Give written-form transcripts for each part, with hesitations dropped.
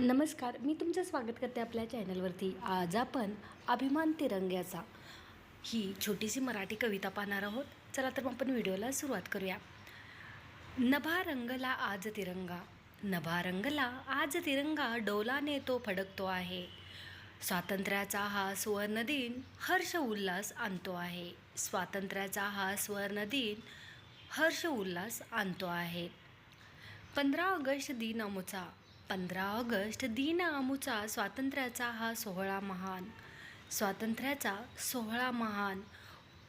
नमस्कार, मी तुमचं स्वागत करते आपल्या चॅनलवरती। आज आपण अभिमान तिरंग्याचा ही छोटीशी मराठी कविता पाहणार आहोत। चला तर मग आपण व्हिडिओला सुरुवात करूया। नभा रंगला आज तिरंगा, नभा रंगला आज तिरंगा, डोलाने तो फडकतो आहे। स्वातंत्र्याचा हा सुवर्ण दिन हर्ष उल्हास आणतो आहे। स्वातंत्र्याचा हा सुवर्ण दिन हर्ष उल्हास आणतो आहे। 15 ऑगस्ट दिन अमुचा, 15 ऑगस्ट दिन अमुचा, स्वातंत्र्याचा हा सोहळा महान, स्वातंत्र्याचा सोहळा महान।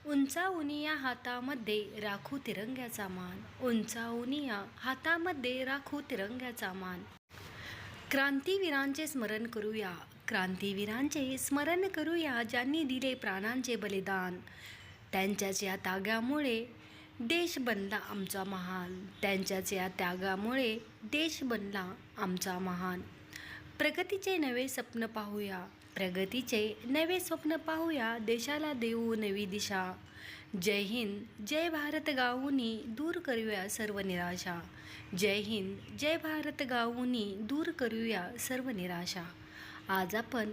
उंचावूनिया हातामध्ये राखू तिरंग्याचा मान, उंचावूनिया हातामध्ये राखू तिरंग्याचा मान। क्रांतीवीरांचे स्मरण करूया, क्रांतीवीरांचे स्मरण करूया, ज्यांनी दिले प्राणांचे बलिदान। त्यांच्याच या त्यागामुळे देश बनला आमचा महान, त्यांच्याच या त्यागामुळे देश बनला आमचा महान। प्रगतीचे नवे स्वप्न पाहूया, प्रगतीचे नवे स्वप्न पाहूया, देशाला देऊ नवी दिशा। जय हिंद जय भारत गाऊनी दूर करूया सर्व निराशा, जय हिंद जय भारत गाऊनी दूर करूया सर्व निराशा। आज आपण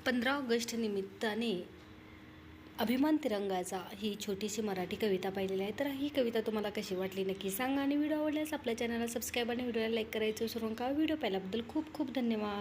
15 ऑगस्ट निमित्ताने अभिमान तिरंगाचा ही छोटीशी मराठी कविता पाहिलेली आहे। तर ही कविता तुम्हाला कशी वाटली नक्की सांगा आणि व्हिडिओ आवडल्यास आपल्या चॅनलला सबस्क्राईब आणि व्हिडिओला लाईक करायचं विसरू नका। व्हिडिओ पाहिल्याबद्दल खूप खूप धन्यवाद।